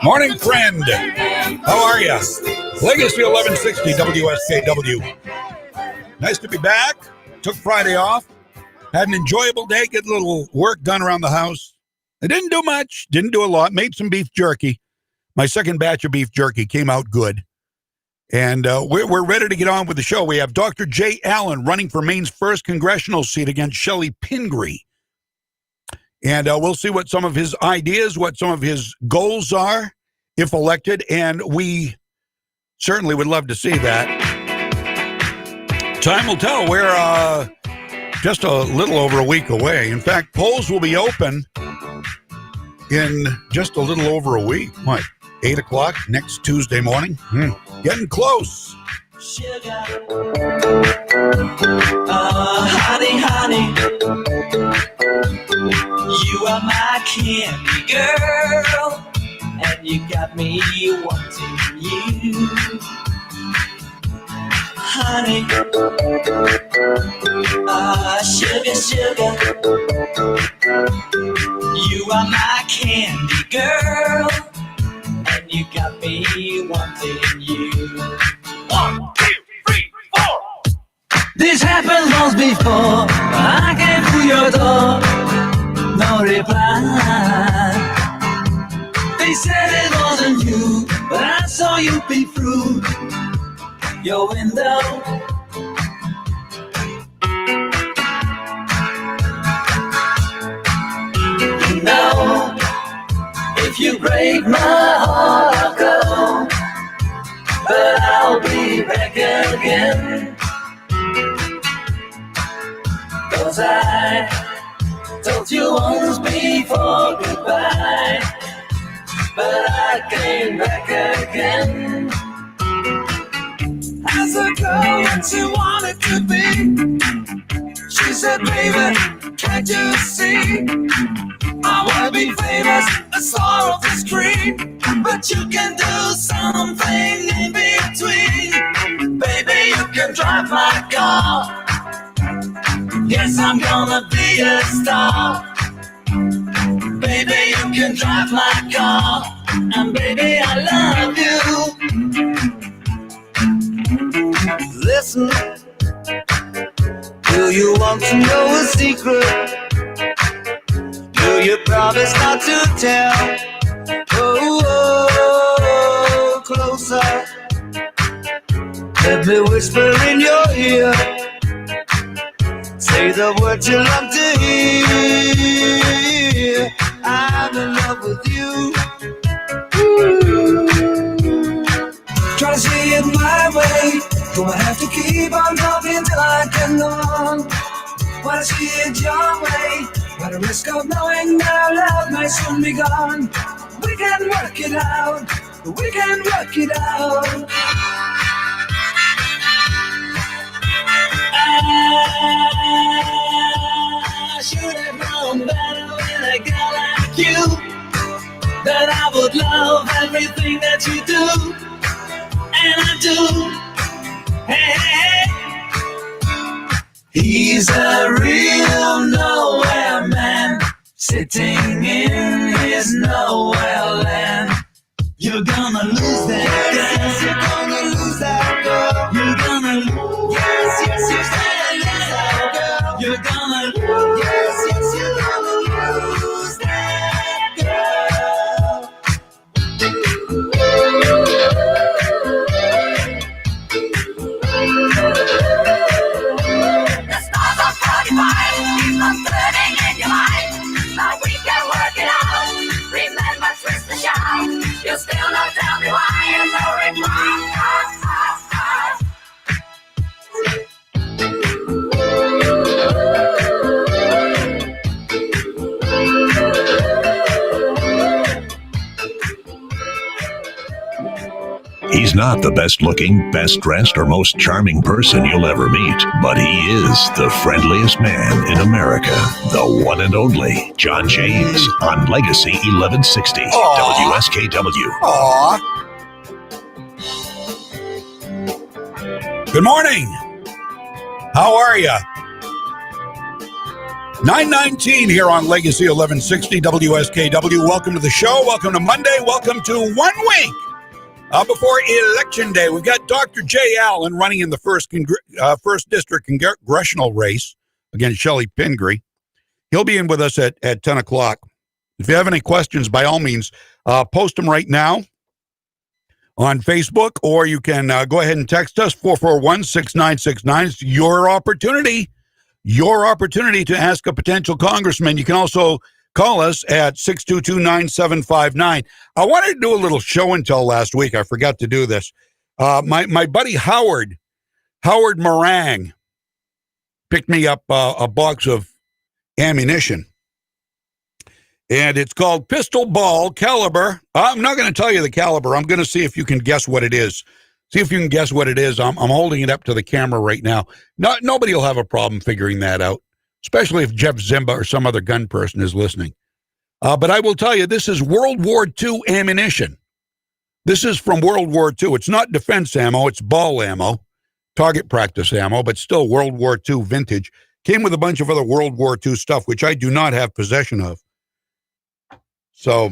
Morning, friend. How are you? Legacy 1160 WSKW. Nice to be back. Took Friday off. Had an enjoyable day. Get a little work done around the house. I didn't do much. Didn't do a lot. Made some beef jerky. My second batch of beef jerky came out good. And we're ready to get on with the show. We have Dr. Jay Allen running for Maine's 1st congressional seat against Shelley Pingree. And we'll see what some of his ideas, what some of his goals are if elected. And we certainly would love to see that. Time will tell. We're just a little over a week away. In fact, polls will be open in just a little over a week. What, 8 o'clock next Tuesday morning? Getting close. Sugar, honey, honey, you are my candy girl, and you got me wanting you. Honey, sugar, sugar, you are my candy girl, and you got me wanting you. 1, 2, 3, 4. This happened once before. I came to your door, no reply. They said it wasn't you, but I saw you peep through your window. You know, if you break my heart, I'll go, but I'll be back again. 'Cause I told you once before goodbye, but I came back again. As a girl that you wanted to be, she said, baby, can't you see? I wanna be famous, a star of the street, but you can do something in between. Baby, you can drive my car. Yes, I'm gonna be a star. Baby, you can drive my car, and baby, I love you. Listen, do you want to know a secret? Do you promise not to tell? Oh, closer. Let me whisper in your ear. Say the words you love to hear. I'm in love with you. Ooh. Try to see it my way. Gonna have to keep on talking till I can go on. Wanna see it your way. At the risk of knowing our love might soon be gone. We can work it out. We can work it out. I should have known better with a girl like you, that I would love everything that you do, and I do. Hey, hey, hey. He's a real nowhere man, sitting in his nowhere land. You're gonna lose that girl. Yes, you're gonna lose that girl. You're gonna lose. Yes, yes, you're gonna lose that girl. You're gonna lose. Yes, yes, you're gonna lose that girl. The stars are 45, keep on turning in your mind. Now we can work it out. Remember, twist the shout. You still don't tell me why and no reply. He's not the best looking, best dressed, or most charming person you'll ever meet, but he is the friendliest man in America. The one and only John James on Legacy 1160 WSKW. Aww. Good morning. How are you? 9:19 here on Legacy 1160 WSKW. Welcome to the show. Welcome to Monday. Welcome to 1 week before Election Day. We've got Dr. Jay Allen running in the first district congressional race against Shelley Pingree. He'll be in with us at 10 o'clock. If you have any questions, by all means, post them right now on Facebook, or you can go ahead and text us, 441-6969. It's your opportunity to ask a potential congressman. You can also call us at 622-9759. I wanted to do a little show and tell last week. I forgot to do this. My buddy Howard Morang picked me up a box of ammunition. And it's called Pistol Ball Caliber. I'm not going to tell you the caliber. I'm going to see if you can guess what it is. See if you can guess what it is. I'm holding it up to the camera right now. Nobody will have a problem figuring that out, especially if Jeff Zimba or some other gun person is listening. But I will tell you, this is World War II ammunition. This is from World War II. It's not defense ammo. It's ball ammo, target practice ammo, but still World War II vintage. Came with a bunch of other World War II stuff, which I do not have possession of. So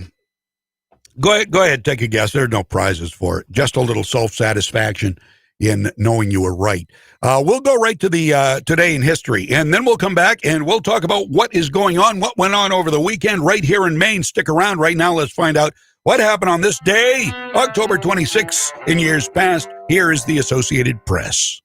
go ahead, take a guess. There are no prizes for it. Just a little self-satisfaction in knowing you were right. We'll go right to the Today in History, and then we'll come back and we'll talk about what is going on, what went on over the weekend right here in Maine. Stick around right now. Let's find out what happened on this day, October 26th, in years past. Here is the Associated Press.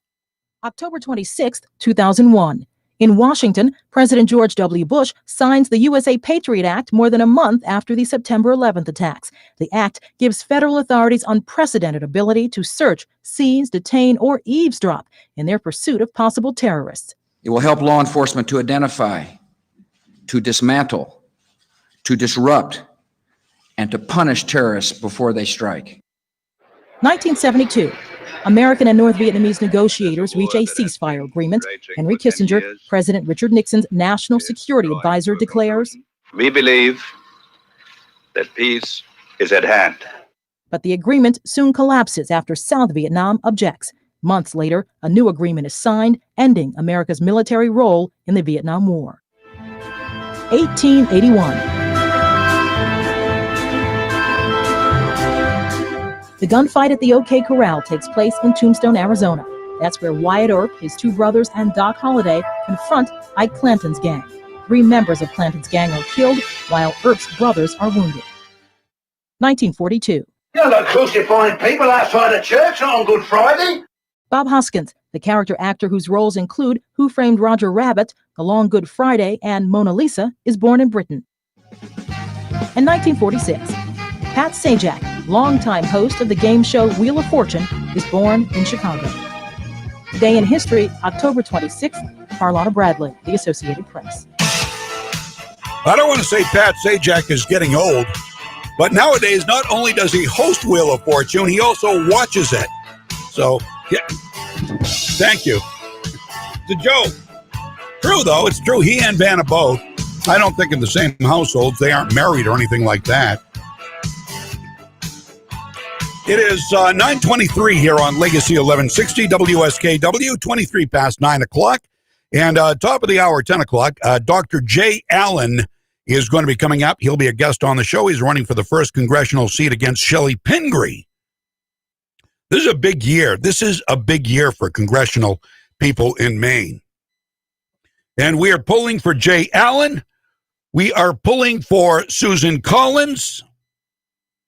October 26th, 2001. In Washington, President George W. Bush signs the USA Patriot Act more than a month after the September 11th attacks. The act gives federal authorities unprecedented ability to search, seize, detain, or eavesdrop in their pursuit of possible terrorists. It will help law enforcement to identify, to dismantle, to disrupt, and to punish terrorists before they strike. 1972. American and North Vietnamese negotiators reach a ceasefire agreement. Henry Kissinger, President Richard Nixon's national security advisor, declares, "We believe that peace is at hand." But the agreement soon collapses after South Vietnam objects. Months later, a new agreement is signed, ending America's military role in the Vietnam War. 1881. The gunfight at the OK Corral takes place in Tombstone, Arizona. That's where Wyatt Earp, his two brothers, and Doc Holliday confront Ike Clanton's gang. 3 members of Clanton's gang are killed, while Earp's brothers are wounded. 1942. You're not crucifying people outside the church on Good Friday. Bob Hoskins, the character actor whose roles include Who Framed Roger Rabbit, The Long Good Friday, and Mona Lisa, is born in Britain. In 1946, Pat Sajak, longtime host of the game show Wheel of Fortune, is born in Chicago. Day in History, October 26th, Carlotta Bradley, The Associated Press. I don't want to say Pat Sajak is getting old, but nowadays not only does he host Wheel of Fortune, he also watches it. So, yeah, thank you. It's a joke. True, though. It's true. He and Vanna both. I don't think in the same households. They aren't married or anything like that. It is 9:23 here on Legacy 1160 WSKW, 23 past 9 o'clock. And top of the hour, 10 o'clock, Dr. Jay Allen is going to be coming up. He'll be a guest on the show. He's running for the first congressional seat against Shelley Pingree. This is a big year. This is a big year for congressional people in Maine. And we are pulling for Jay Allen. We are pulling for Susan Collins.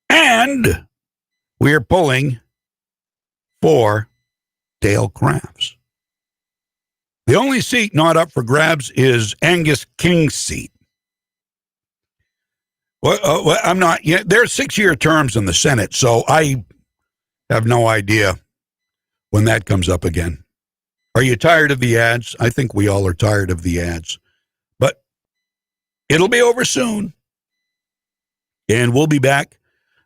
And we are pulling for Dale Crafts. The only seat not up for grabs is Angus King's seat. Well, I'm not yet. There are 6-year terms in the Senate, so I have no idea when that comes up again. Are you tired of the ads? I think we all are tired of the ads. But it'll be over soon. And we'll be back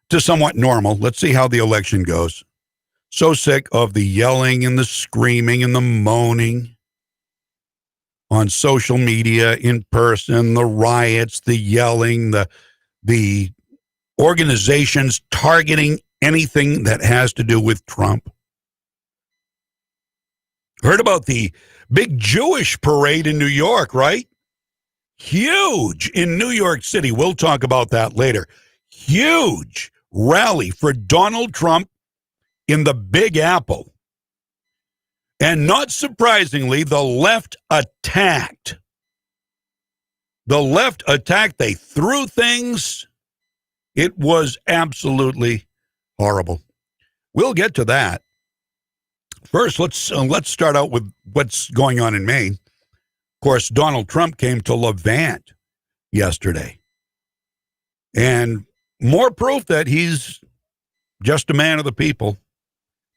to somewhat normal. Let's see how the election goes. So sick of the yelling and the screaming and the moaning on social media, in person, the riots, the yelling, the organizations targeting anything that has to do with Trump. Heard about the big Jewish parade in New York, right? huge in New York City. We'll talk about that later. Huge rally for Donald Trump in the Big Apple. And not surprisingly, the left attacked. The left attacked. They threw things. It was absolutely horrible. We'll get to that. First, let's start out with what's going on in Maine. Of course, Donald Trump came to Levant yesterday. And more proof that he's just a man of the people.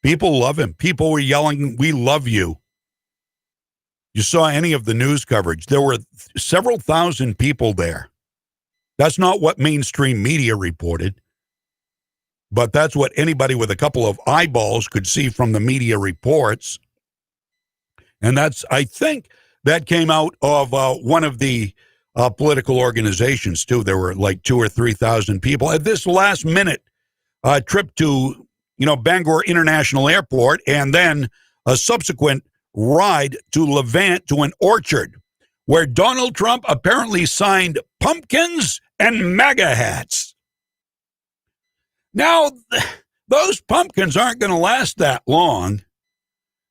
People love him. People were yelling, "We love you." You saw any of the news coverage. There were several thousand people there. That's not what mainstream media reported, but that's what anybody with a couple of eyeballs could see from the media reports. And I think that came out of one of the political organizations, too. There were like 2,000 or 3,000 people at this last minute trip to Bangor International Airport, and then a subsequent ride to Levant to an orchard where Donald Trump apparently signed pumpkins and MAGA hats. Now, those pumpkins aren't going to last that long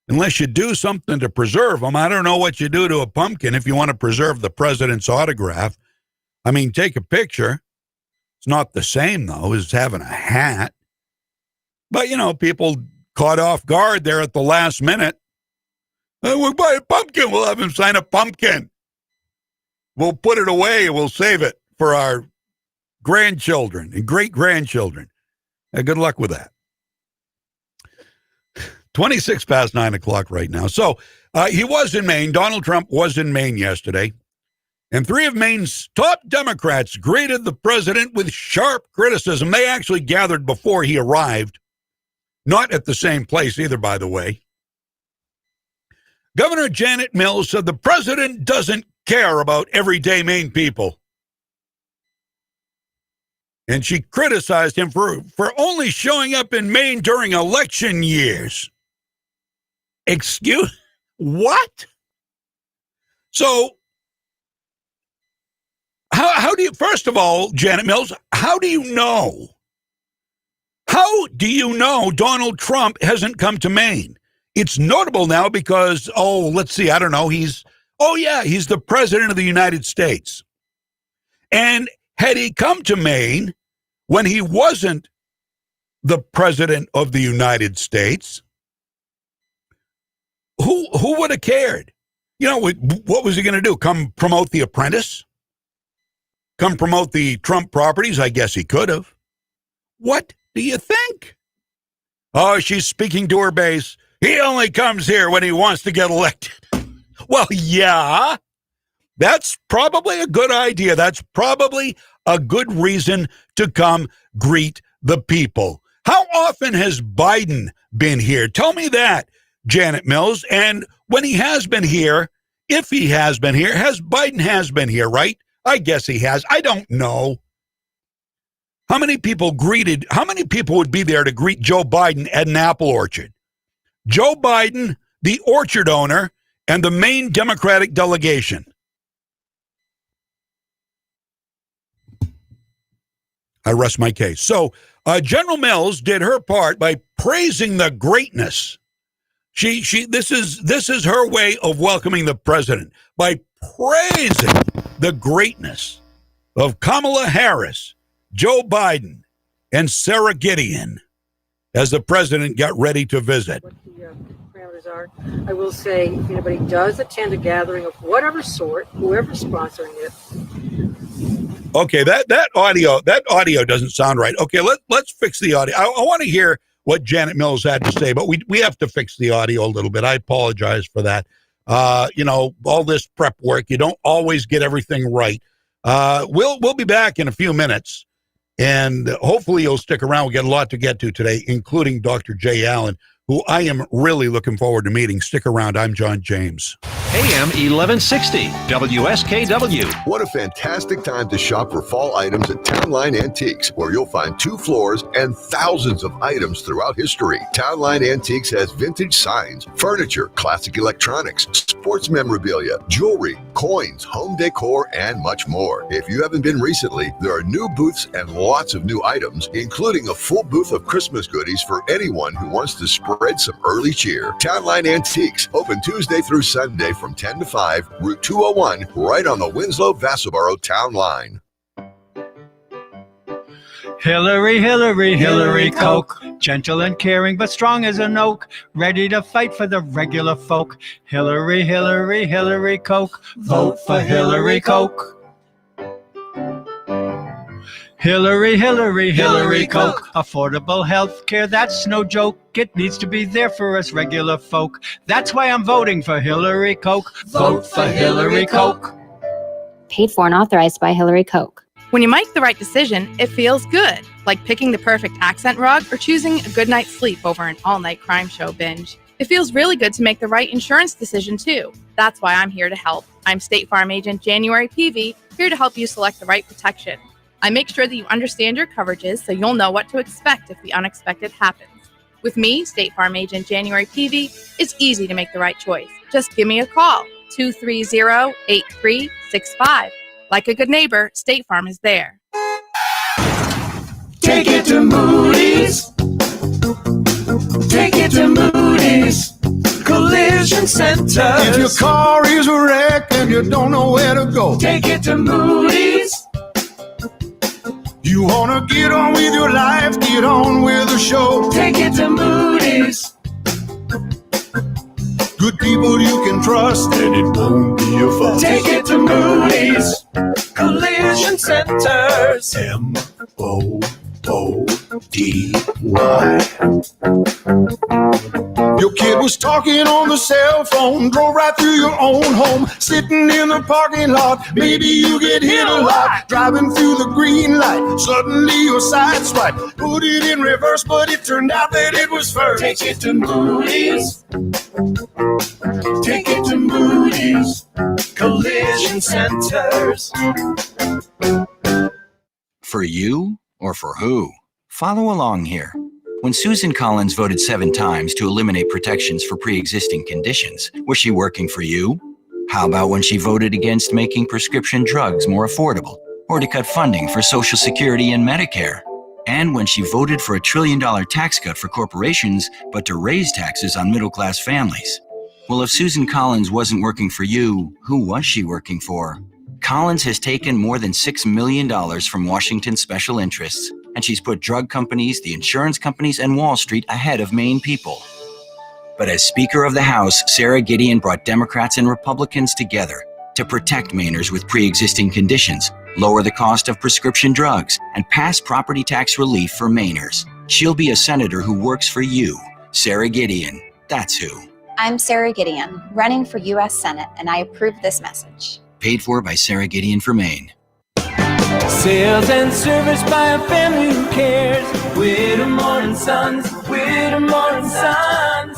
unless you do something to preserve them. I don't know what you do to a pumpkin if you want to preserve the president's autograph. I mean, take a picture. It's not the same, though, as having a hat. But, people caught off guard there at the last minute. We'll buy a pumpkin. We'll have him sign a pumpkin. We'll put it away. We'll save it for our grandchildren and great-grandchildren. Good luck with that. 26 past 9 o'clock right now. So he was in Maine. Donald Trump was in Maine yesterday. And 3 of Maine's top Democrats greeted the president with sharp criticism. They actually gathered before he arrived. Not at the same place either, by the way. Governor Janet Mills said the president doesn't care about everyday Maine people. And she criticized him for only showing up in Maine during election years. Excuse? What? So, how do you, first of all, Janet Mills, how do you know? How do you know Donald Trump hasn't come to Maine? It's notable now because, let's see, I don't know, he's the president of the United States. And had he come to Maine when he wasn't the president of the United States, who would have cared? What was he going to do? Come promote The Apprentice? Come promote the Trump properties? I guess he could have. What do you think? Oh, she's speaking to her base. He only comes here when he wants to get elected. Well, yeah, that's probably a good idea. That's probably a good reason to come greet the people. How often has Biden been here? Tell me that, Janet Mills. And when he has been here, if he has been here, Biden has been here, right? I guess he has. I don't know. How many people would be there to greet Joe Biden at an apple orchard? Joe Biden, the orchard owner, and the Maine Democratic delegation. I rest my case. So General Mills did her part by praising the greatness. This is her way of welcoming the president, by praising the greatness of Kamala Harris, Joe Biden, and Sarah Gideon as the president got ready to visit. What the parameters are. I will say, if anybody does attend a gathering of whatever sort, whoever's sponsoring it. Okay, that audio doesn't sound right. Okay, let's fix the audio. I want to hear what Janet Mills had to say, but we have to fix the audio a little bit. I apologize for that. All this prep work, you don't always get everything right. We'll be back in a few minutes, and hopefully you'll stick around. We got a lot to get to today, including Dr. Jay Allen, who I am really looking forward to meeting. Stick around. I'm John James. AM 1160, WSKW. What a fantastic time to shop for fall items at Townline Antiques, where you'll find 2 floors and thousands of items throughout history. Townline Antiques has vintage signs, furniture, classic electronics, sports memorabilia, jewelry, coins, home decor, and much more. If you haven't been recently, there are new booths and lots of new items, including a full booth of Christmas goodies for anyone who wants to spread some early cheer. Townline Antiques, open Tuesday through Sunday from 10 to 5, Route 201, right on the Winslow-Vassaboro Town Line. Hillary, Hillary, Hillary Koch, gentle and caring but strong as an oak, ready to fight for the regular folk. Hillary, Hillary, Hillary Koch, vote for Hillary Koch. Hillary, Hillary, Hillary Koch, affordable health care, that's no joke. It needs to be there for us regular folk. That's why I'm voting for Hillary Koch. Vote for Hillary Koch. Paid for and authorized by Hillary Koch. When you make the right decision, it feels good, like picking the perfect accent rug or choosing a good night's sleep over an all-night crime show binge. It feels really good to make the right insurance decision, too. That's why I'm here to help. I'm State Farm Agent January Peavy, here to help you select the right protection. I make sure that you understand your coverages so you'll know what to expect if the unexpected happens. With me, State Farm Agent January Peavy, it's easy to make the right choice. Just give me a call, 230-8365. Like a good neighbor, State Farm is there. Take it to Moody's. Take it to Moody's Collision Center. If your car is a wreck and you don't know where to go, take it to Moody's. You wanna get on with your life, get on with the show, take it to Moody's. Good people you can trust and it won't be a fuss. Take it to Moody's Collision Centers. MOODY. Your kid was talking on the cell phone, drove right through your own home, sitting in the parking lot. Maybe you get hit a lot, driving through the green light. Suddenly your side swipe, put it in reverse, but it turned out that it was first. Take it to Moody's. Take it to Moody's Collision Centers. For you or for who? Follow along here. When Susan Collins voted 7 times to eliminate protections for pre-existing conditions, was she working for you? How about when she voted against making prescription drugs more affordable, or to cut funding for Social Security and Medicare? And when she voted for a $1 trillion tax cut for corporations, but to raise taxes on middle-class families? Well, if Susan Collins wasn't working for you, who was she working for? Collins has taken more than $6 million from Washington's special interests, and she's put drug companies, the insurance companies, and Wall Street ahead of Maine people. But as Speaker of the House, Sarah Gideon brought Democrats and Republicans together to protect Mainers with pre-existing conditions, lower the cost of prescription drugs, and pass property tax relief for Mainers. She'll be a senator who works for you, Sarah Gideon. That's who. I'm Sarah Gideon, running for U.S. Senate, and I approve this message. Paid for by Sarah Gideon for Maine. Sales and service by a family who cares. Whittemore and Sons. Whittemore and Sons.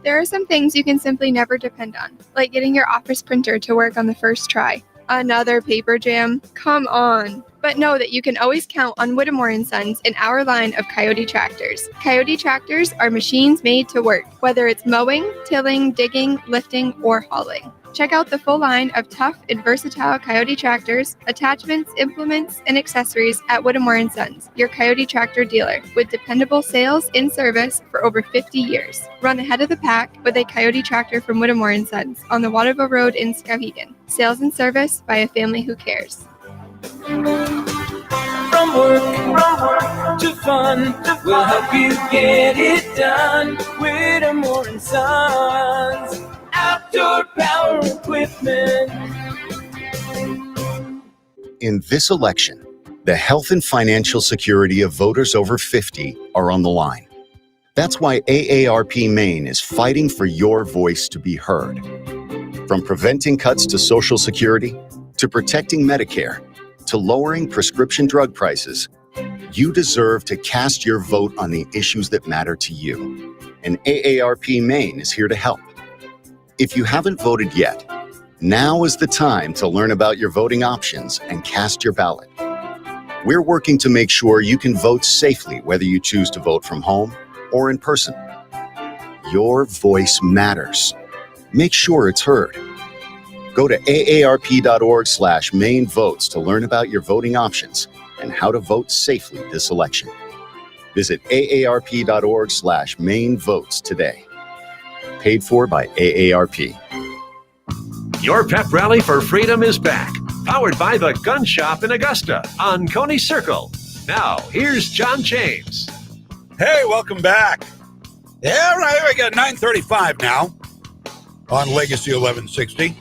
There are some things you can simply never depend on, like getting your office printer to work on the first try. Another paper jam? Come on. But know that you can always count on Whittemore & Sons in our line of Coyote tractors. Coyote tractors are machines made to work, whether it's mowing, tilling, digging, lifting, or hauling. Check out the full line of tough and versatile Coyote tractors, attachments, implements, and accessories at Whittemore & Sons, your Coyote tractor dealer, with dependable sales in service for over 50 years. Run ahead of the pack with a Coyote tractor from Whittemore & Sons on the Waterville Road in Skowhegan. Sales and service by a family who cares. From work to fun, we'll help you get it done. Whittemore & Sons. Outdoor power equipment. In this election, the health and financial security of voters over 50 are on the line. That's why AARP Maine is fighting for your voice to be heard. From preventing cuts to Social Security, to protecting Medicare, to lowering prescription drug prices, you deserve to cast your vote on the issues that matter to you. And AARP Maine is here to help. If you haven't voted yet, now is the time to learn about your voting options and cast your ballot. We're working to make sure you can vote safely whether you choose to vote from home or in person. Your voice matters. Make sure it's heard. Go to aarp.org/Maine votes to learn about your voting options and how to vote safely this election. Visit aarp.org/Maine votes today. Paid for by AARP. Your pep rally for freedom is back. Powered by the Gun Shop in Augusta on Coney Circle. Now, here's John James. Hey, welcome back. Yeah, right. We got 9:35 now on Legacy 1160. I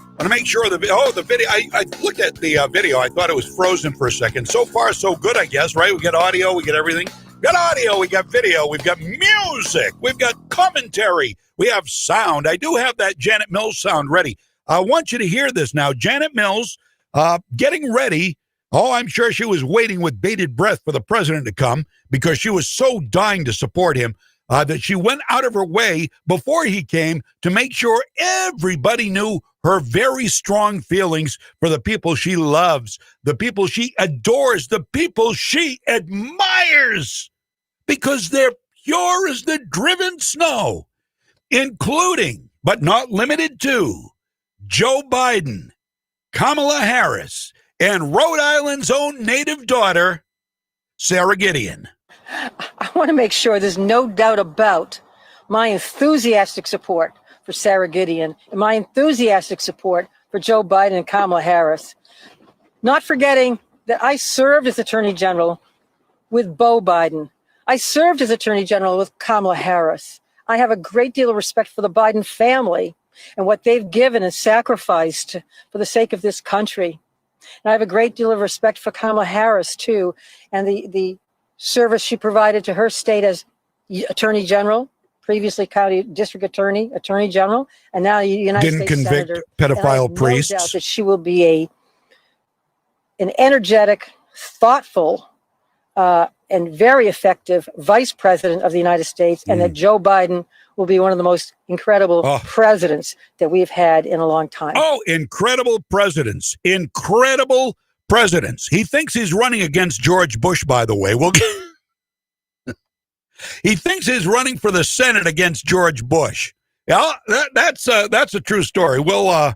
want to make sure the video. I looked at the video. I thought it was frozen for a second. So far, so good, I guess, right? We got audio. We got everything. We got audio. We got video. We've got music. We've got commentary. We have sound. I do have that Janet Mills sound ready. I want you to hear this now. Janet Mills getting ready. Oh, I'm sure she was waiting with bated breath for the president to come because she was so dying to support him that she went out of her way before he came to make sure everybody knew her very strong feelings for the people she loves, the people she adores, the people she admires, because they're pure as the driven snow, including, but not limited to, Joe Biden, Kamala Harris, and Rhode Island's own native daughter, Sarah Gideon. I want to make sure there's no doubt about my enthusiastic support for Sarah Gideon and my enthusiastic support for Joe Biden and Kamala Harris. Not forgetting that I served as Attorney General with Beau Biden. I served as Attorney General with Kamala Harris. I have a great deal of respect for the Biden family and what they've given and sacrificed for the sake of this country. And I have a great deal of respect for Kamala Harris, too, and the service she provided to her state as Attorney General, previously County District Attorney, Attorney General, and now United States Senator. Didn't convict pedophile priests. No doubt that she will be an energetic, thoughtful, and very effective Vice President of the United States, and that Joe Biden will be one of the most incredible presidents that we've had in a long time. Oh, incredible presidents. Incredible presidents. He thinks he's running against George Bush, by the way. He thinks he's running for the Senate against George Bush. Yeah, that's a true story. Well,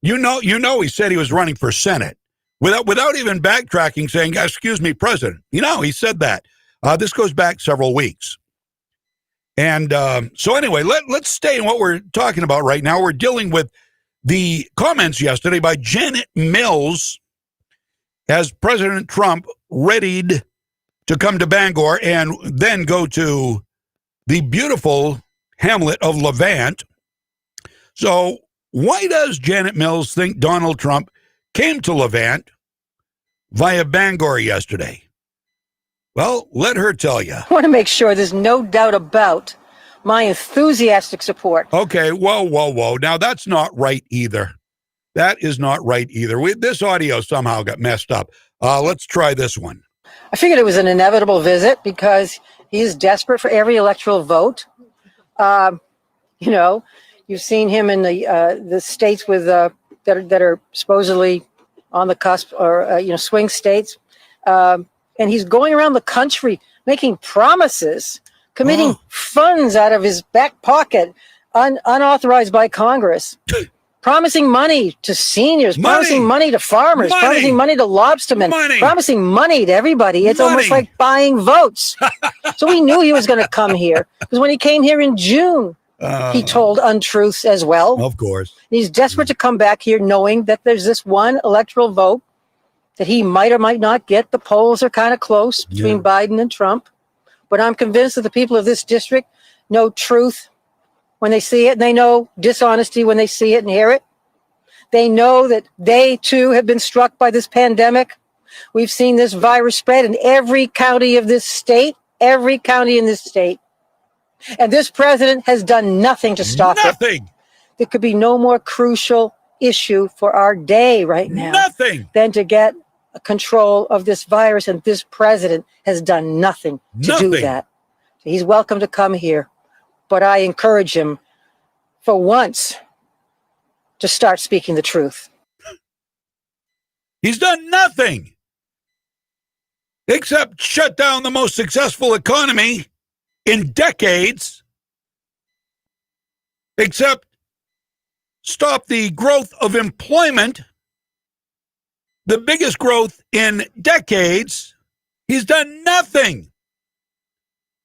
you know, he said he was running for Senate without even backtracking, saying, "Excuse me, President." You know, he said that. This goes back several weeks. And so anyway, let's stay in what we're talking about right now. We're dealing with the comments yesterday by Janet Mills as President Trump readied to come to Bangor and then go to the beautiful hamlet of Levant. So why does Janet Mills think Donald Trump came to Levant via Bangor yesterday? Well, let her tell you. I want to make sure there's no doubt about my enthusiastic support. Okay, whoa. Now, that's not right either. That is not right either. This audio somehow got messed up. Let's try this one. I figured it was an inevitable visit because he is desperate for every electoral vote. You know, you've seen him in the states with that are supposedly on the cusp or swing states. And he's going around the country making promises, committing funds out of his back pocket, unauthorized by Congress, promising money to seniors, promising money to farmers, promising money to lobstermen, promising money to everybody. It's almost like buying votes. So we knew he was going to come here because when he came here in June, he told untruths as well. Of course. He's desperate to come back here knowing that there's this one electoral vote that he might or might not get. The polls are kind of close between Biden and Trump. But I'm convinced that the people of this district know truth when they see it, and they know dishonesty when they see it and hear it. They know that they, too, have been struck by this pandemic. We've seen this virus spread in every county of this state, every county in this state. And this president has done nothing to stop it. Nothing. There could be no more crucial issue for our day right now than to get control of this virus, and this president has done nothing to do that. He's welcome to come here, but I encourage him for once, to start speaking the truth. He's done nothing except shut down the most successful economy in decades, except stop the growth of employment, the biggest growth in decades. He's done nothing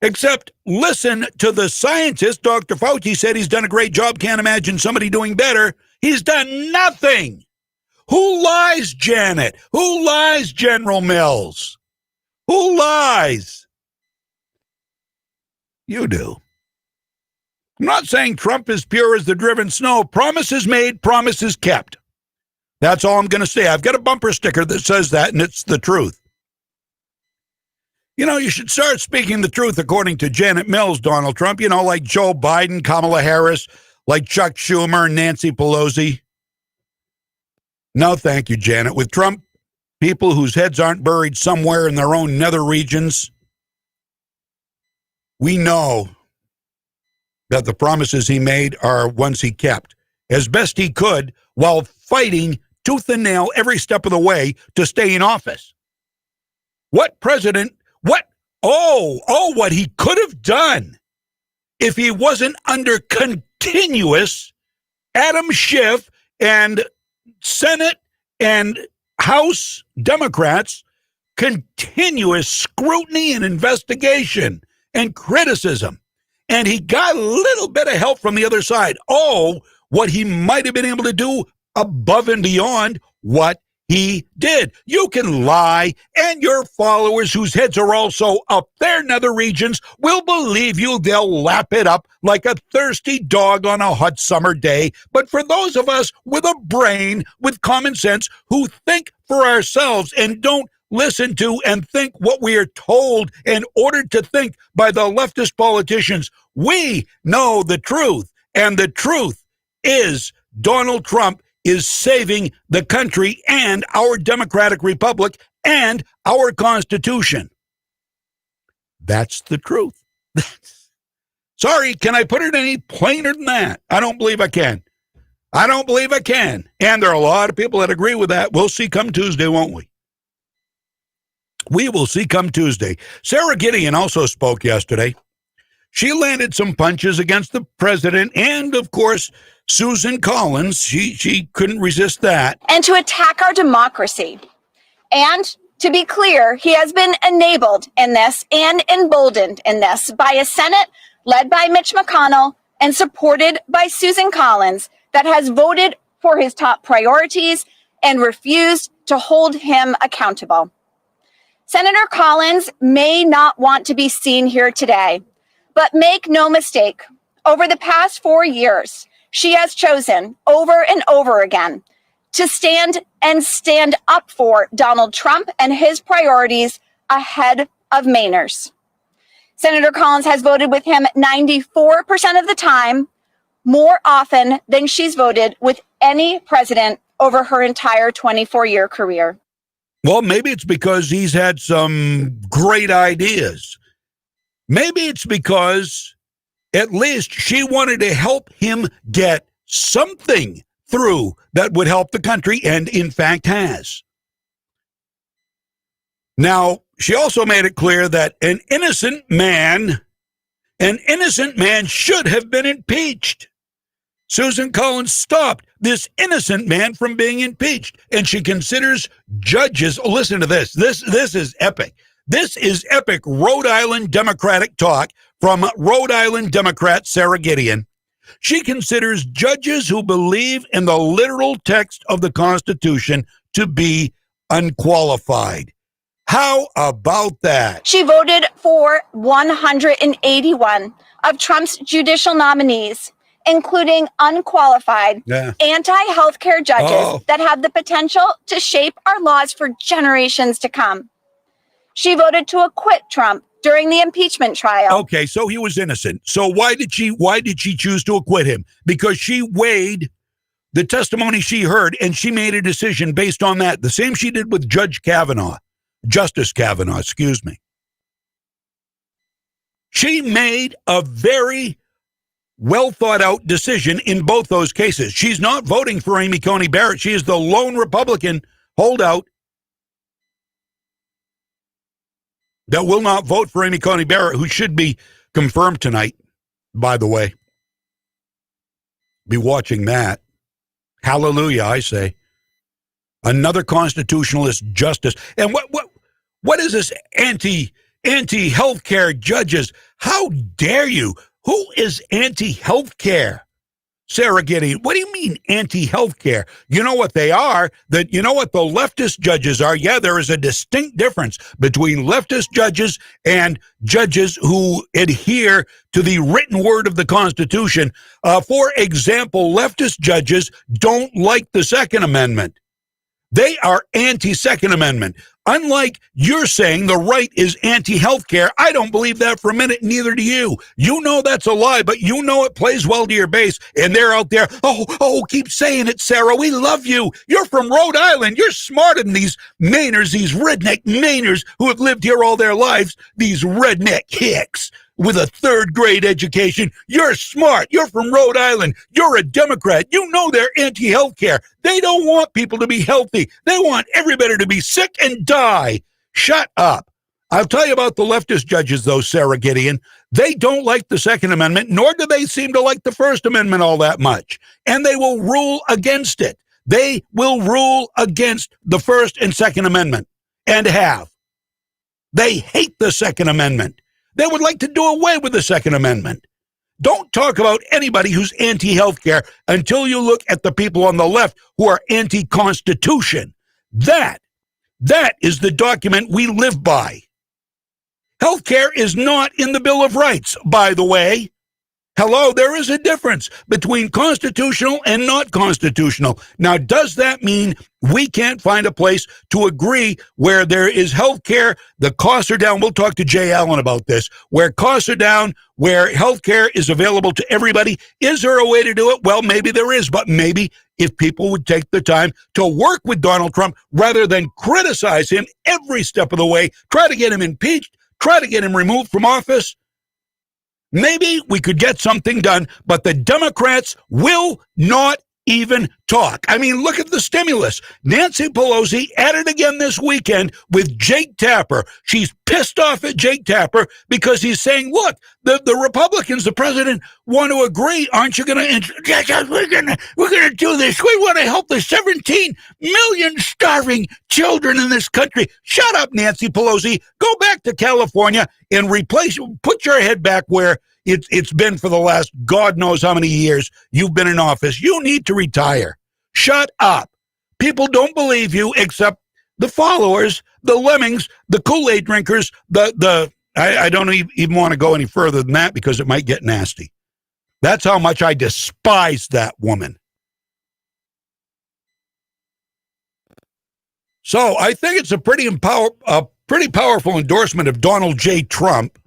except listen to the scientists. Dr. Fauci said he's done a great job. Can't imagine somebody doing better. He's done nothing. Who lies, Janet? Who lies, General Mills? Who lies? You do. I'm not saying Trump is pure as the driven snow. Promises made, promises kept. That's all I'm going to say. I've got a bumper sticker that says that, and it's the truth. You know, you should start speaking the truth according to Janet Mills, Donald Trump, you know, like Joe Biden, Kamala Harris, like Chuck Schumer and Nancy Pelosi. No, thank you, Janet. With Trump, people whose heads aren't buried somewhere in their own nether regions, we know that the promises he made are ones he kept as best he could while fighting tooth and nail every step of the way to stay in office. What president, what he could have done if he wasn't under continuous Adam Schiff and Senate and House Democrats, continuous scrutiny and investigation and criticism. And he got a little bit of help from the other side. Oh, what he might have been able to do above and beyond what he did. You can lie, and your followers, whose heads are also up their nether regions, will believe you. They'll lap it up like a thirsty dog on a hot summer day. But for those of us with a brain, with common sense, who think for ourselves and don't listen to and think what we are told and ordered to think by the leftist politicians, we know the truth. And the truth is Donald Trump is saving the country and our democratic republic and our Constitution. That's the truth. Sorry, can I put it any plainer than that? I don't believe I can. I don't believe I can. And there are a lot of people that agree with that. We'll see come Tuesday, won't we? We will see come Tuesday. Sarah Gideon also spoke yesterday. She landed some punches against the president and, of course, Susan Collins. She couldn't resist that. And to attack our democracy. And to be clear, he has been enabled in this and emboldened in this by a Senate led by Mitch McConnell and supported by Susan Collins that has voted for his top priorities and refused to hold him accountable. Senator Collins may not want to be seen here today, but make no mistake, over the past 4 years, she has chosen over and over again to stand up for Donald Trump and his priorities ahead of Mainer's. Senator Collins has voted with him 94% of the time, more often than she's voted with any president over her entire 24-year career. Well, maybe it's because he's had some great ideas. Maybe it's because at least she wanted to help him get something through that would help the country, and in fact has. Now, she also made it clear that an innocent man should have been impeached. Susan Collins stopped this innocent man from being impeached, and she considers judges. Listen to this. This is epic. This is epic Rhode Island Democratic talk from Rhode Island Democrat Sarah Gideon. She considers judges who believe in the literal text of the Constitution to be unqualified. How about that? She voted for 181 of Trump's judicial nominees, including unqualified anti-healthcare judges that have the potential to shape our laws for generations to come. She voted to acquit Trump during the impeachment trial. Okay, so he was innocent. So why did she choose to acquit him? Because she weighed the testimony she heard and she made a decision based on that. The same she did with Justice Kavanaugh, excuse me. She made a very well thought out decision in both those cases. She's not voting for Amy Coney Barrett. She is the lone Republican holdout that will not vote for Amy Coney Barrett, who should be confirmed tonight, by the way. Be watching that. Hallelujah, I say. Another constitutionalist justice. And what is this anti-healthcare judges? How dare you? Who is anti-healthcare? Sarah Gideon, what do you mean anti-healthcare? You know what they are? You know what the leftist judges are? Yeah, there is a distinct difference between leftist judges and judges who adhere to the written word of the Constitution. For example, leftist judges don't like the Second Amendment. They are anti-Second Amendment. Unlike you're saying the right is anti-healthcare, I don't believe that for a minute, neither do you. You know that's a lie, but you know it plays well to your base, and they're out there, keep saying it, Sarah, we love you. You're from Rhode Island. You're smarter than these Mainers, these redneck Mainers who have lived here all their lives, these redneck hicks with a third-grade education. You're smart. You're from Rhode Island. You're a Democrat. You know they're anti-healthcare. They don't want people to be healthy. They want everybody to be sick and die. Shut up. I'll tell you about the leftist judges, though, Sarah Gideon. They don't like the Second Amendment, nor do they seem to like the First Amendment all that much. And they will rule against it. They will rule against the First and Second Amendment, and have. They hate the Second Amendment. They would like to do away with the Second Amendment. Don't talk about anybody who's anti-healthcare until you look at the people on the left who are anti-Constitution. That is the document we live by. Healthcare is not in the Bill of Rights, by the way. Hello, there is a difference between constitutional and not constitutional. Now, does that mean we can't find a place to agree where there is health care, the costs are down? We'll talk to Jay Allen about this. Where costs are down, where health care is available to everybody. Is there a way to do it? Well, maybe there is, but maybe if people would take the time to work with Donald Trump rather than criticize him every step of the way, try to get him impeached, try to get him removed from office, maybe we could get something done, but the Democrats will not even talk. I mean, look at the stimulus. Nancy Pelosi at it again this weekend with Jake Tapper. She's pissed off at Jake Tapper because he's saying, look, the Republicans, the president, want to agree. Aren't you going to, we're going to do this. We want to help the 17 million starving children in this country. Shut up, Nancy Pelosi. Go back to California and put your head back where it's been for the last God knows how many years you've been in office. You need to retire. Shut up. People don't believe you except the followers, the lemmings, the Kool-Aid drinkers, I don't even want to go any further than that because it might get nasty. That's how much I despise that woman. So I think it's a pretty powerful endorsement of Donald J. Trump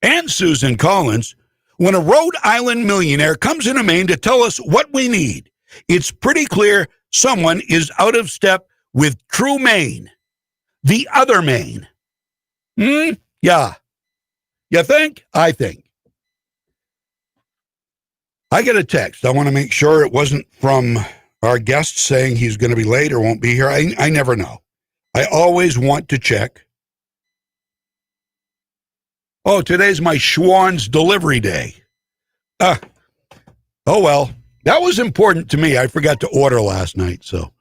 and Susan Collins when a Rhode Island millionaire comes into Maine to tell us what we need. It's pretty clear someone is out of step with true Maine, the other Maine. Yeah. You think? I think. I get a text. I want to make sure it wasn't from our guest saying he's going to be late or won't be here. I never know. I always want to check. Oh, today's my Schwann's delivery day. Oh, well, that was important to me. I forgot to order last night, so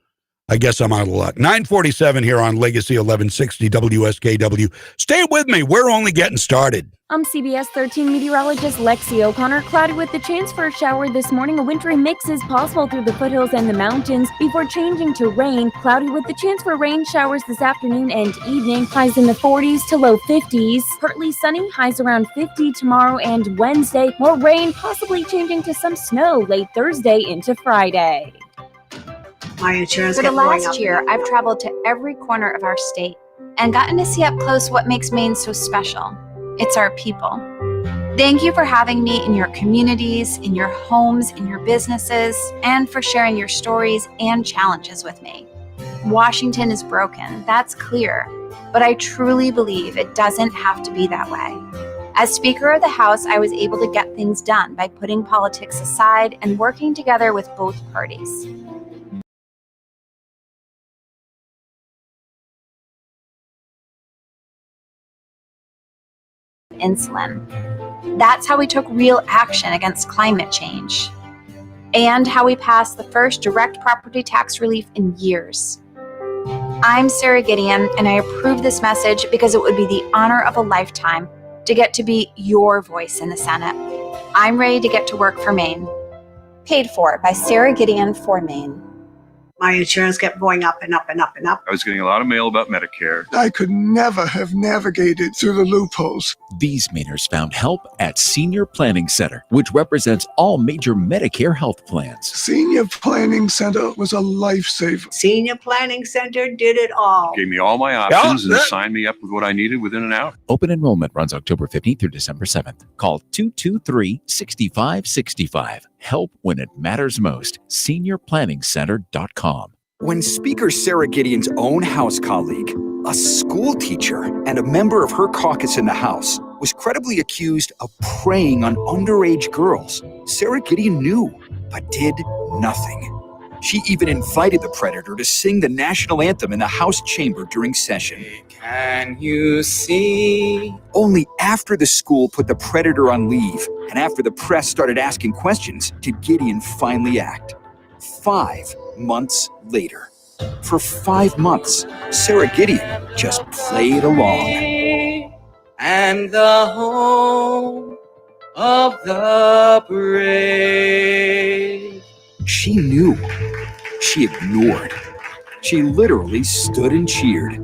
I guess I'm out of luck. 9:47 here on Legacy 1160 WSKW. Stay with me. We're only getting started. I'm CBS 13 meteorologist Lexi O'Connor. Cloudy with the chance for a shower this morning. A wintry mix is possible through the foothills and the mountains before changing to rain. Cloudy with the chance for rain showers this afternoon and evening. Highs in the 40s to low 50s. Partly sunny. Highs around 50 tomorrow and Wednesday. More rain, possibly changing to some snow late Thursday into Friday. My insurance For the last year, I've traveled to every corner of our state and gotten to see up close what makes Maine so special. It's our people. Thank you for having me in your communities, in your homes, in your businesses, and for sharing your stories and challenges with me. Washington is broken, that's clear, but I truly believe it doesn't have to be that way. As Speaker of the House, I was able to get things done by putting politics aside and working together with both parties. Insulin. That's how we took real action against climate change, and how we passed the first direct property tax relief in years. I'm Sarah Gideon, and I approve this message because it would be the honor of a lifetime to get to be your voice in the Senate. I'm ready to get to work for Maine. Paid for by Sarah Gideon for Maine. My insurance kept going up and up and up and up. I was getting a lot of mail about Medicare. I could never have navigated through the loopholes. These Mainers found help at Senior Planning Center, which represents all major Medicare health plans. Senior Planning Center was a lifesaver. Senior Planning Center did it all. Gave me all my options and signed me up with what I needed within an hour. Open enrollment runs October 15th through December 7th. Call 223-6565. Help when it matters most. SeniorPlanningCenter.com. When Speaker Sarah Gideon's own House colleague, a school teacher and a member of her caucus in the House, was credibly accused of preying on underage girls, Sarah Gideon knew, but did nothing. She even invited the predator to sing the national anthem in the House chamber during session. Can you see? Only after the school put the predator on leave, and after the press started asking questions, did Gideon finally act. 5 months later. For 5 months, Sarah Gideon just played along. And the home of the brave. She knew. She ignored. She literally stood and cheered.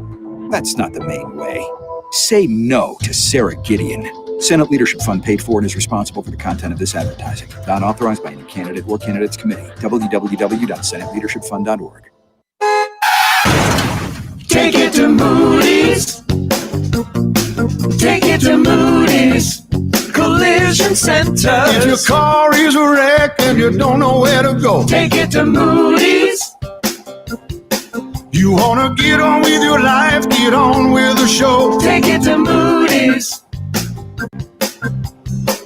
That's not the Maine way. Say no to Sarah Gideon. Senate Leadership Fund paid for and is responsible for the content of this advertising. Not authorized by any candidate or candidates committee. www.senateleadershipfund.org. Take it to Moody's. Take it to Moody's. Collision Center. If your car is a wreck and you don't know where to go, Take it to Moody's. You wanna get on with your life, get on with the show. Take it to Moody's.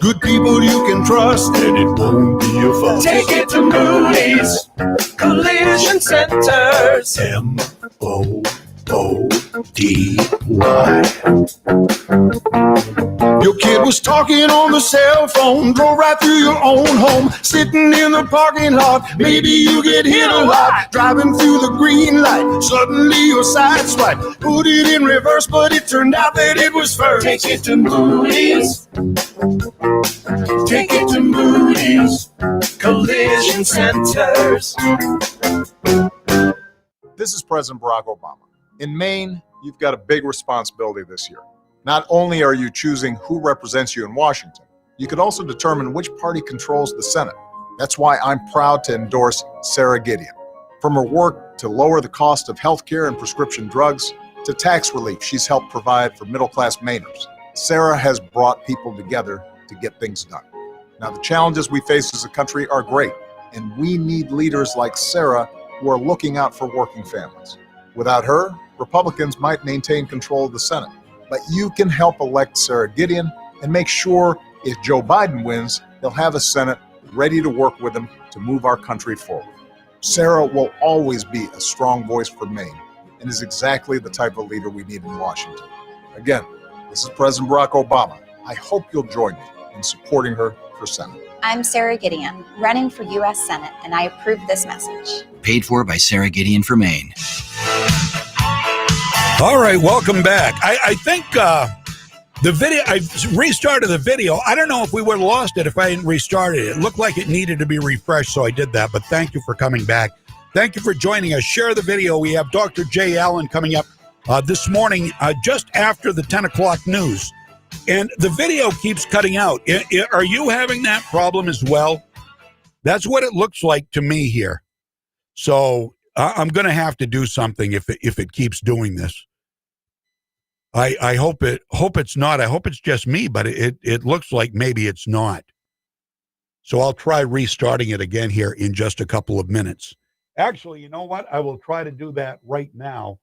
Good people you can trust, and it won't be a fuss. Take it to Moody's. Collision Centers. M-O-O-D-Y. Your kid was talking on the cell phone, drove right through your own home, sitting in the parking lot. Maybe you get hit a lot, driving through the green light. Suddenly your side swipe, put it in reverse, but it turned out that it was first. Take it to Moody's. Take it to Moody's. Collision Centers. This is President Barack Obama. In Maine, you've got a big responsibility this year. Not only are you choosing who represents you in Washington, you could also determine which party controls the Senate. That's why I'm proud to endorse Sarah Gideon. From her work to lower the cost of healthcare and prescription drugs to tax relief she's helped provide for middle-class Mainers, Sarah has brought people together to get things done. Now, the challenges we face as a country are great, and we need leaders like Sarah who are looking out for working families. Without her, Republicans might maintain control of the Senate. But you can help elect Sarah Gideon and make sure if Joe Biden wins, he'll have a Senate ready to work with him to move our country forward. Sarah will always be a strong voice for Maine and is exactly the type of leader we need in Washington. Again, this is President Barack Obama. I hope you'll join me in supporting her for Senate. I'm Sarah Gideon, running for U.S. Senate, and I approve this message. Paid for by Sarah Gideon for Maine. All right, welcome back. I think the video, I restarted the video. I don't know if we would have lost it if I hadn't restarted it. It looked like it needed to be refreshed, so I did that. But thank you for coming back. Thank you for joining us. Share the video. We have Dr. Jay Allen coming up this morning just after the 10 o'clock news. And the video keeps cutting out. Are you having that problem as well? That's what it looks like to me here. So I'm going to have to do something if it keeps doing this. I hope it's not. I hope it's just me, but it looks like maybe it's not. So I'll try restarting it again here in just a couple of minutes. Actually, you know what? I will try to do that right now.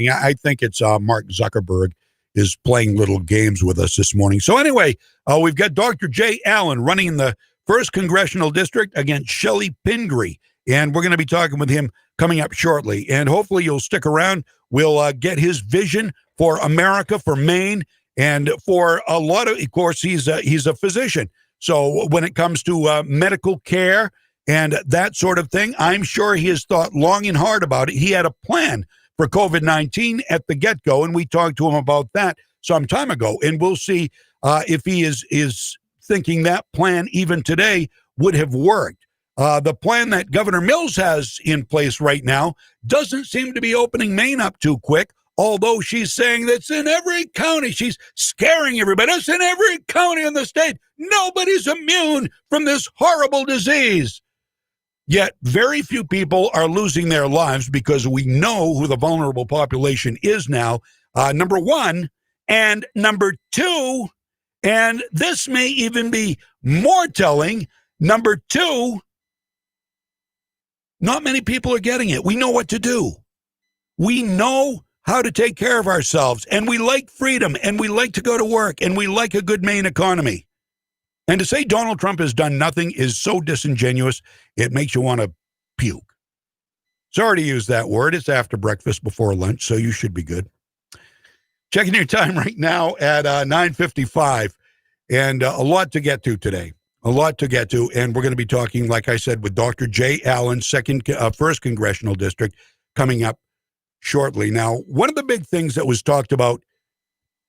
I think it's Mark Zuckerberg is playing little games with us this morning. So anyway, we've got Dr. Jay Allen running in the 1st Congressional District against Shelley Pingree. And we're going to be talking with him coming up shortly. And hopefully you'll stick around. We'll get his vision for America, for Maine, and for a lot of course, he's a physician. So when it comes to medical care and that sort of thing, I'm sure he has thought long and hard about it. He had a plan for COVID-19 at the get-go, and we talked to him about that some time ago. And we'll see if he is thinking that plan even today would have worked. The plan that Governor Mills has in place right now doesn't seem to be opening Maine up too quick, although she's saying that's in every county. She's scaring everybody. It's in every county in the state. Nobody's immune from this horrible disease. Yet very few people are losing their lives because we know who the vulnerable population is now, number one. And number two, and this may even be more telling, number two, not many people are getting it. We know what to do. We know how to take care of ourselves, and we like freedom, and we like to go to work, and we like a good Maine economy. And to say Donald Trump has done nothing is so disingenuous, it makes you want to puke. Sorry to use that word. It's after breakfast, before lunch, so you should be good. Checking your time right now at 9:55, and a lot to get to today. A lot to get to, and we're going to be talking, like I said, with Dr. Jay Allen, 1st Congressional District, coming up shortly. Now, one of the big things that was talked about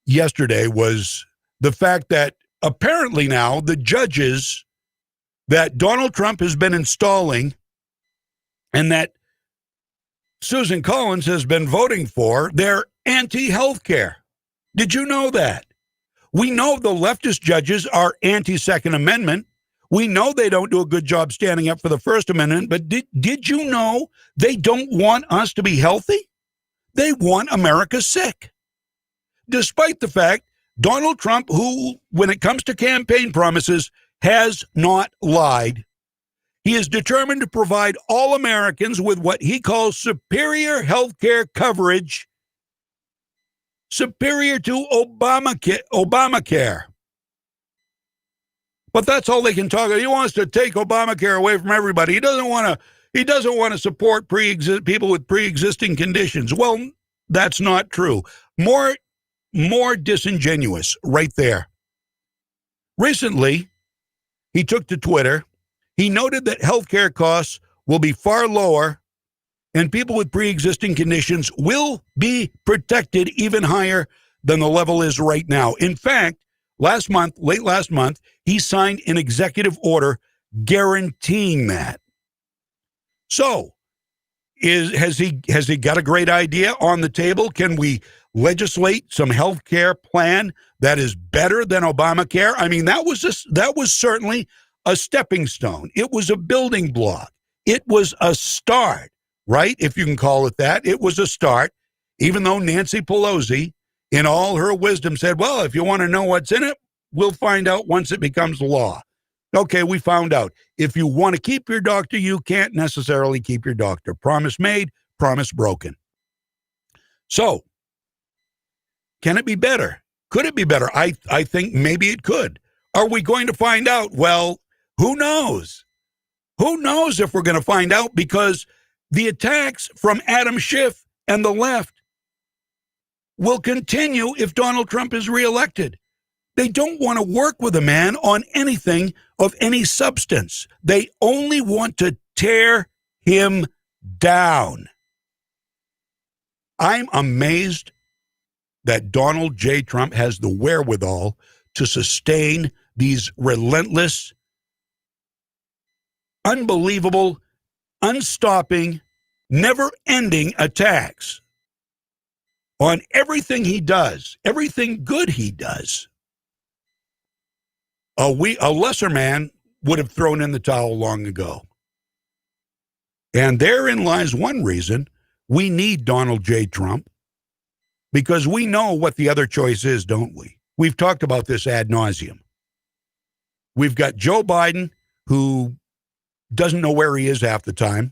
yesterday was the fact that apparently now the judges that Donald Trump has been installing and that Susan Collins has been voting for, they're anti-healthcare. Did you know that? We know the leftist judges are anti-Second Amendment. We know they don't do a good job standing up for the First Amendment, but did you know they don't want us to be healthy? They want America sick. Despite the fact Donald Trump, who, when it comes to campaign promises, has not lied, he is determined to provide all Americans with what he calls superior health care coverage, superior to Obamacare. But that's all they can talk about. He wants to take Obamacare away from everybody. He doesn't want to support people with pre-existing conditions. Well, that's not true. More disingenuous right there. Recently, he took to Twitter. He noted that healthcare costs will be far lower and people with pre-existing conditions will be protected even higher than the level is right now. In fact, late last month, he signed an executive order guaranteeing that. So, has he got a great idea on the table? Can we legislate some health care plan that is better than Obamacare? I mean, that was certainly a stepping stone. It was a building block. It was a start, right? If you can call it that. It was a start, even though Nancy Pelosi, in all her wisdom, said, well, if you want to know what's in it, we'll find out once it becomes law. Okay, we found out. If you want to keep your doctor, you can't necessarily keep your doctor. Promise made, promise broken. So, can it be better? Could it be better? I think maybe it could. Are we going to find out? Well, who knows? Who knows if we're going to find out, because the attacks from Adam Schiff and the left will continue if Donald Trump is reelected. They don't want to work with a man on anything of any substance. They only want to tear him down. I'm amazed that Donald J. Trump has the wherewithal to sustain these relentless, unbelievable, unstopping, never-ending attacks on everything he does, everything good he does. A lesser man would have thrown in the towel long ago. And therein lies one reason we need Donald J. Trump, because we know what the other choice is, don't we? We've talked about this ad nauseum. We've got Joe Biden, who doesn't know where he is half the time,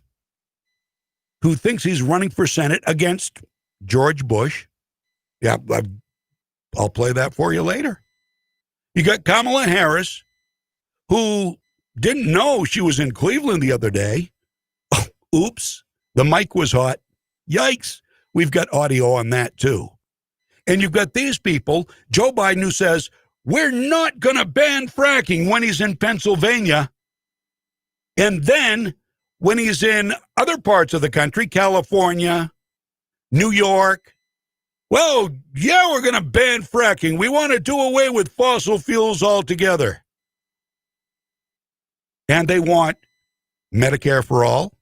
who thinks he's running for Senate against George Bush. Yeah, I'll play that for you later. You got Kamala Harris, who didn't know she was in Cleveland the other day. Oops, the mic was hot. Yikes. We've got audio on that too. And you've got these people, Joe Biden, who says, we're not going to ban fracking when he's in Pennsylvania. And then when he's in other parts of the country, California, New York, well, yeah, we're going to ban fracking. We want to do away with fossil fuels altogether. And they want Medicare for all.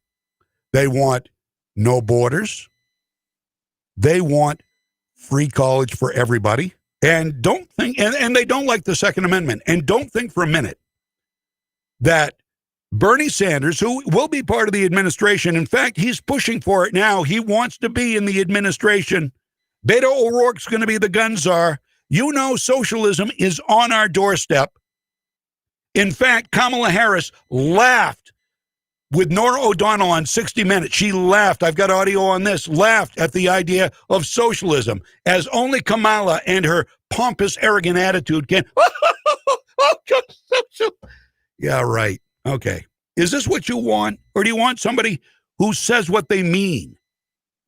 They want no borders. They want free college for everybody. And don't think, and they don't like the Second Amendment. And don't think for a minute that Bernie Sanders, who will be part of the administration, in fact, he's pushing for it now. He wants to be in the administration. Beto O'Rourke's going to be the gun czar. You know, socialism is on our doorstep. In fact, Kamala Harris laughed with Nora O'Donnell on 60 Minutes. She laughed. I've got audio on this. Laughed at the idea of socialism, as only Kamala and her pompous, arrogant attitude can. Yeah, right. Okay. Is this what you want? Or do you want somebody who says what they mean?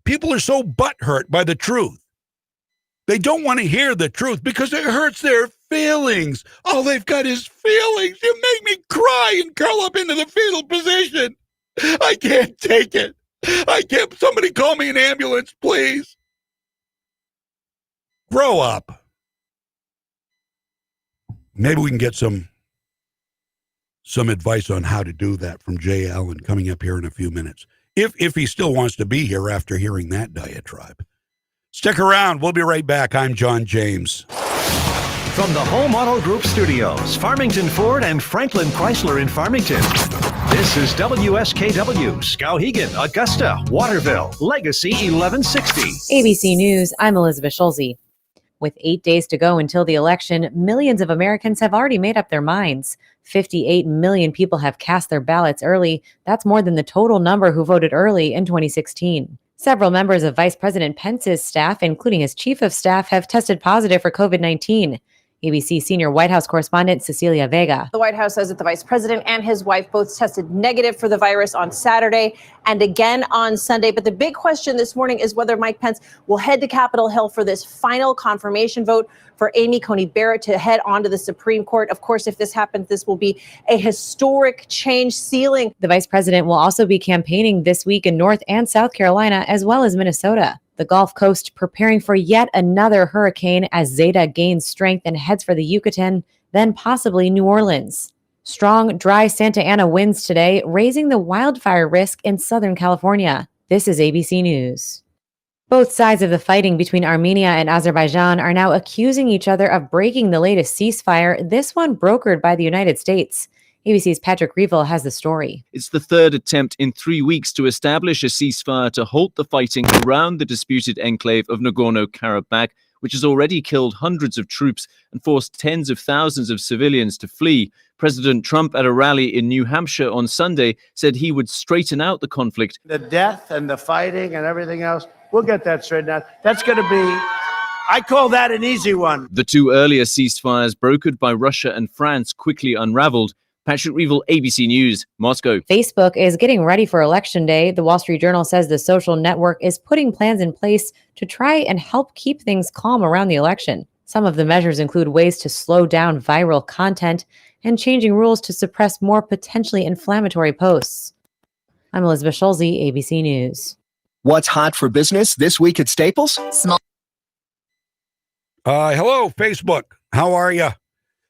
People are so butthurt by the truth. They don't want to hear the truth because it hurts their feelings. All they've got is feelings. You make me cry and curl up into the fetal position. I can't take it. I can't. Somebody call me an ambulance, please. Grow up. Maybe we can get some advice on how to do that from Jay Allen coming up here in a few minutes. If he still wants to be here after hearing that diatribe. Stick around. We'll be right back. I'm John James. From the Home Auto Group Studios, Farmington Ford and Franklin Chrysler in Farmington. This is WSKW, Skowhegan, Augusta, Waterville, Legacy 1160. ABC News, I'm Elizabeth Schulze. With 8 days to go until the election, millions of Americans have already made up their minds. 58 million people have cast their ballots early. That's more than the total number who voted early in 2016. Several members of Vice President Pence's staff, including his chief of staff, have tested positive for COVID-19. ABC senior White House correspondent Cecilia Vega. The White House says that the vice president and his wife both tested negative for the virus on Saturday and again on Sunday. But the big question this morning is whether Mike Pence will head to Capitol Hill for this final confirmation vote for Amy Coney Barrett to head on to the Supreme Court. Of course, if this happens, this will be a historic change, sealing. The vice president will also be campaigning this week in North and South Carolina, as well as Minnesota. The Gulf Coast preparing for yet another hurricane as Zeta gains strength and heads for the Yucatan, then possibly New Orleans. Strong, dry Santa Ana winds today, raising the wildfire risk in Southern California. This is ABC News. Both sides of the fighting between Armenia and Azerbaijan are now accusing each other of breaking the latest ceasefire, this one brokered by the United States. ABC's Patrick Reeville has the story. It's the third attempt in 3 weeks to establish a ceasefire to halt the fighting around the disputed enclave of Nagorno-Karabakh, which has already killed hundreds of troops and forced tens of thousands of civilians to flee. President Trump, at a rally in New Hampshire on Sunday, said he would straighten out the conflict. The death and the fighting and everything else, we'll get that straightened out. That's going to be, I call that an easy one. The two earlier ceasefires brokered by Russia and France quickly unraveled. Patrick Reeville, ABC News, Moscow. Facebook is getting ready for Election Day. The Wall Street Journal says the social network is putting plans in place to try and help keep things calm around the election. Some of the measures include ways to slow down viral content and changing rules to suppress more potentially inflammatory posts. I'm Elizabeth Schulze, ABC News. What's hot for business this week at Staples? Hello, Facebook. How are you?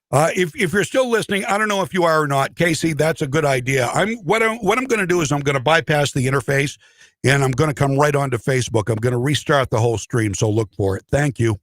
If you're still listening, I don't know if you are or not, Casey. That's a good idea. What I'm going to do is I'm going to bypass the interface, and I'm going to come right onto Facebook. I'm going to restart the whole stream, so look for it. Thank you.